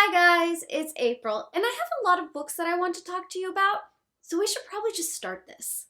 Hi guys, it's April, and I have a lot of books that I want to talk to you about, so we should probably just start this.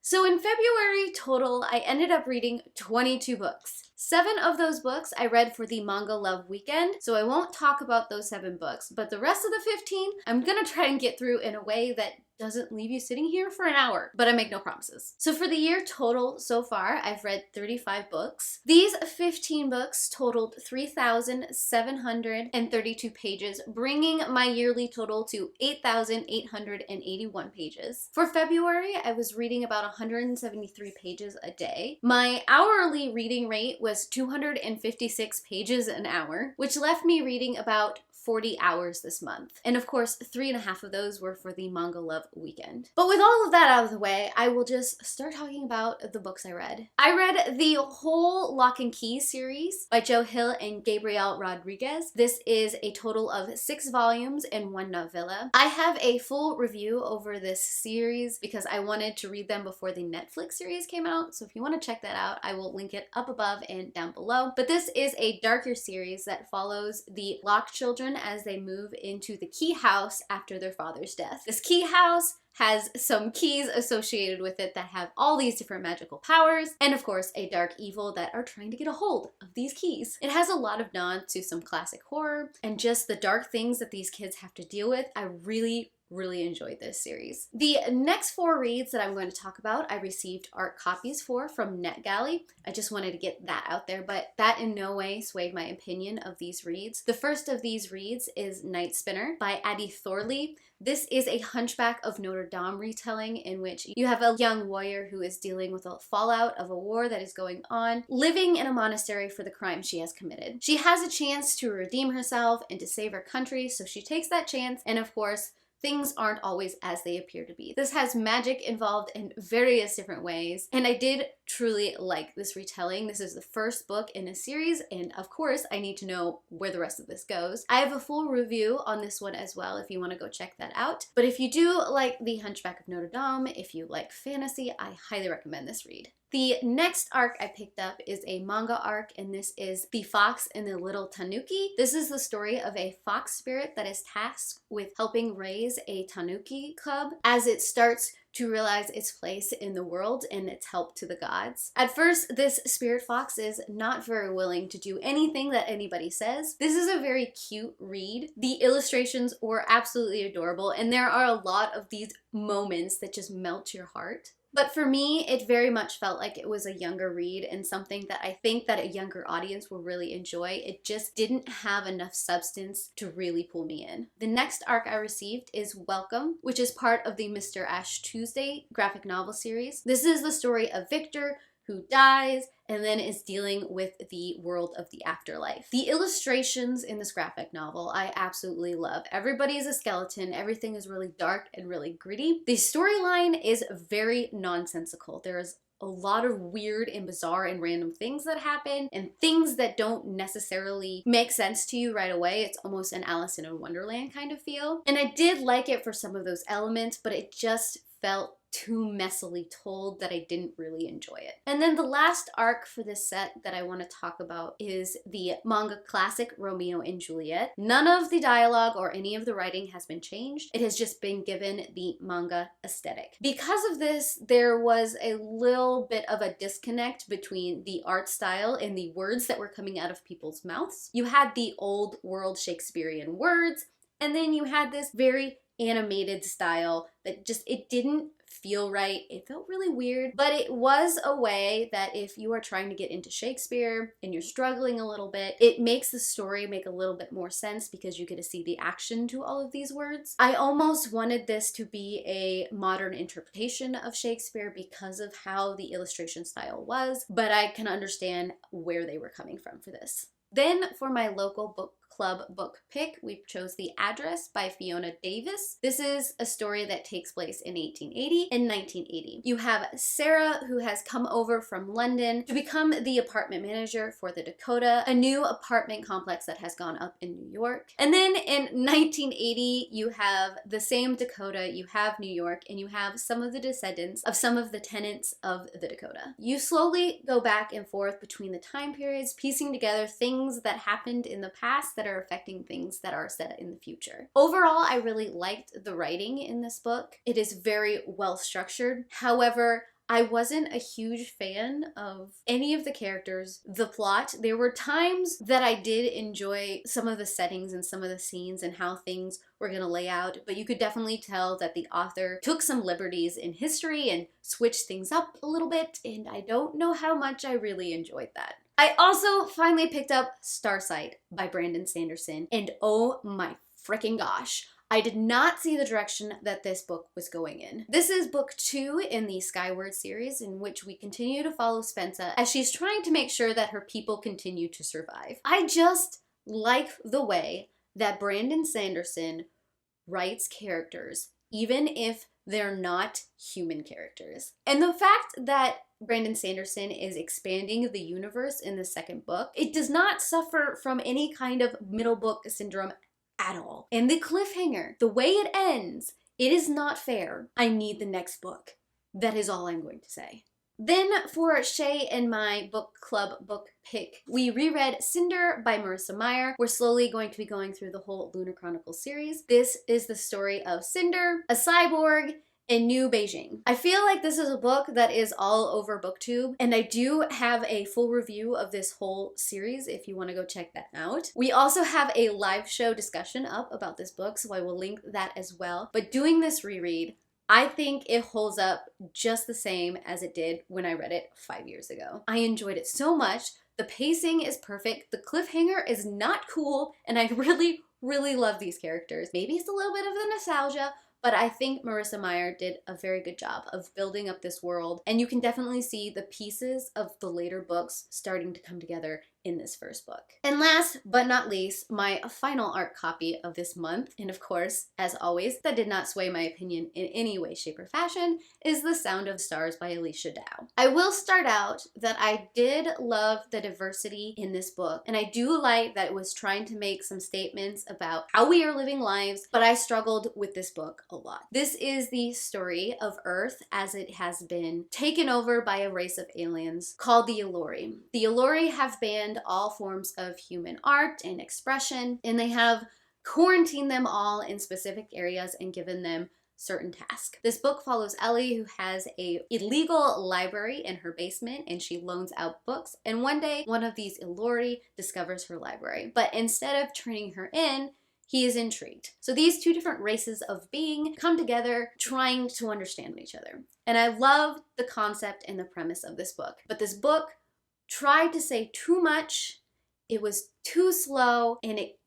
So in February total, I ended up reading 22 books. 7 of those books I read for the Manga Love weekend, so I won't talk about those 7 books, but the rest of the 15, I'm gonna try and get through in a way that doesn't leave you sitting here for an hour, but I make no promises. So for the year total so far, I've read 35 books. These 15 books totaled 3,732 pages, bringing my yearly total to 8,881 pages. For February, I was reading about 173 pages a day. My hourly reading rate was 256 pages an hour, which left me reading about 40 hours this month. And of course, 3.5 of those were for the Manga Love weekend. But with all of that out of the way, I will just start talking about the books I read. I read the whole Locke and Key series by Joe Hill and Gabriel Rodriguez. This is a total of 6 volumes and 1 novella. I have a full review over this series because I wanted to read them before the Netflix series came out. So if you want to check that out, I will link it up above and down below. But this is a darker series that follows the Locke children as they move into the Key house after their father's death. This Key house has some keys associated with it that have all these different magical powers, and of course a dark evil that are trying to get a hold of these keys. It has a lot of nods to some classic horror and just the dark things that these kids have to deal with. I really enjoyed this series. The next 4 reads that I'm going to talk about, I received art copies for from NetGalley. I just wanted to get that out there, but that in no way swayed my opinion of these reads. The first of these reads is Night Spinner by Addie Thorley. This is a Hunchback of Notre Dame retelling in which you have a young warrior who is dealing with the fallout of a war that is going on, living in a monastery for the crime she has committed. She has a chance to redeem herself and to save her country, so she takes that chance, and of course, things aren't always as they appear to be. This has magic involved in various different ways, and I did truly like this retelling. This is the first book in a series, and of course, I need to know where the rest of this goes. I have a full review on this one as well if you want to go check that out. But if you do like The Hunchback of Notre Dame, if you like fantasy, I highly recommend this read. The next arc I picked up is a manga arc, and this is The Fox and the Little Tanuki. This is the story of a fox spirit that is tasked with helping raise a tanuki cub as it starts to realize its place in the world and its help to the gods. At first, this spirit fox is not very willing to do anything that anybody says. This is a very cute read. The illustrations were absolutely adorable, and there are a lot of these moments that just melt your heart. But for me, it very much felt like it was a younger read and something that I think that a younger audience will really enjoy. It just didn't have enough substance to really pull me in. The next arc I received is Welcome, which is part of the Mr. Ash Tuesday graphic novel series. This is the story of Victor, who dies and then is dealing with the world of the afterlife. The illustrations in this graphic novel I absolutely love. Everybody is a skeleton, everything is really dark and really gritty. The storyline is very nonsensical. There is a lot of weird and bizarre and random things that happen and things that don't necessarily make sense to you right away. It's almost an Alice in a Wonderland kind of feel. And I did like it for some of those elements, but it just felt too messily told that I didn't really enjoy it. And then the last arc for this set that I want to talk about is the manga classic Romeo and Juliet. None of the dialogue or any of the writing has been changed. It has just been given the manga aesthetic. Because of this, there was a little bit of a disconnect between the art style and the words that were coming out of people's mouths. You had the old world Shakespearean words, and then you had this very animated style that just, it didn't feel right. It felt really weird, but it was a way that if you are trying to get into Shakespeare and you're struggling a little bit, it makes the story make a little bit more sense because you get to see the action to all of these words. I almost wanted this to be a modern interpretation of Shakespeare because of how the illustration style was, but I can understand where they were coming from for this. Then for my local book club book pick, we chose The Address by Fiona Davis. This is a story that takes place in 1880 and 1980. You have Sarah, who has come over from London to become the apartment manager for the Dakota, a new apartment complex that has gone up in New York. And then in 1980, you have the same Dakota, you have New York, and you have some of the descendants of some of the tenants of the Dakota. You slowly go back and forth between the time periods, piecing together things that happened in the past that are affecting things that are set in the future. Overall, I really liked the writing in this book. It is very well structured. However, I wasn't a huge fan of any of the characters, the plot. There were times that I did enjoy some of the settings and some of the scenes and how things were going to lay out, but you could definitely tell that the author took some liberties in history and switched things up a little bit, and I don't know how much I really enjoyed that. I also finally picked up Starsight by Brandon Sanderson, and oh my freaking gosh, I did not see the direction that this book was going in. This is book 2 in the Skyward series, in which we continue to follow Spensa as she's trying to make sure that her people continue to survive. I just like the way that Brandon Sanderson writes characters, even if they're not human characters. And the fact that Brandon Sanderson is expanding the universe in the second book, it does not suffer from any kind of middle book syndrome at all. And the cliffhanger, the way it ends, it is not fair. I need the next book. That is all I'm going to say. Then for Shay and my book club book pick, we reread Cinder by Marissa Meyer. We're slowly going to be going through the whole Lunar Chronicles series. This is the story of Cinder, a cyborg, in New Beijing. I feel like this is a book that is all over BookTube, and I do have a full review of this whole series if you want to go check that out. We also have a live show discussion up about this book, so I will link that as well. But doing this reread, I think it holds up just the same as it did when I read it 5 years ago. I enjoyed it so much. The pacing is perfect. The cliffhanger is not cool, and I really, really love these characters. Maybe it's a little bit of the nostalgia, but I think Marissa Meyer did a very good job of building up this world, and you can definitely see the pieces of the later books starting to come together in this first book. And last but not least, my final art copy of this month, and of course, as always, that did not sway my opinion in any way, shape, or fashion, is The Sound of Stars by Alechia Dow. I will start out that I did love the diversity in this book, and I do like that it was trying to make some statements about how we are living lives, but I struggled with this book a lot. This is the story of Earth as it has been taken over by a race of aliens called the Elori. The Elori have banned all forms of human art and expression, and they have quarantined them all in specific areas and given them certain tasks. This book follows Ellie, who has a illegal library in her basement, and she loans out books, and one day one of these Elori discovers her library, but instead of turning her in, he is intrigued. So these two different races of being come together trying to understand each other. And I love the concept and the premise of this book, but this book tried to say too much, it was too slow, and it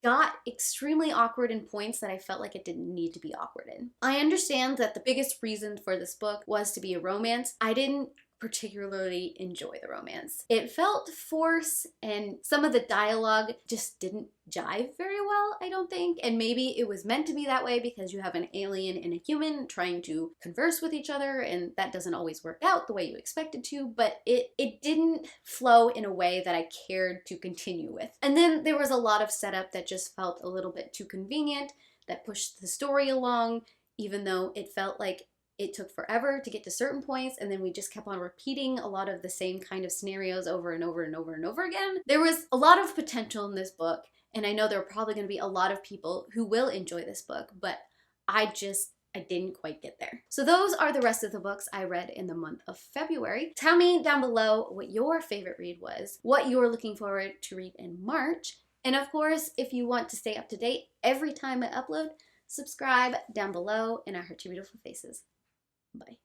got extremely awkward in points that I felt like it didn't need to be awkward in. I understand that the biggest reason for this book was to be a romance. I didn't particularly enjoy the romance. It felt forced, and some of the dialogue just didn't jive very well, I don't think. And maybe it was meant to be that way because you have an alien and a human trying to converse with each other, and that doesn't always work out the way you expect it to, but it didn't flow in a way that I cared to continue with. And then there was a lot of setup that just felt a little bit too convenient, that pushed the story along, even though it felt like it took forever to get to certain points, and then we just kept on repeating a lot of the same kind of scenarios over and over and over and over again. There was a lot of potential in this book, and I know there are probably going to be a lot of people who will enjoy this book, but I didn't quite get there. So those are the rest of the books I read in the month of February. Tell me down below what your favorite read was, what you're looking forward to read in March, and of course, if you want to stay up to date every time I upload, subscribe down below, and I heart your beautiful faces. Bye.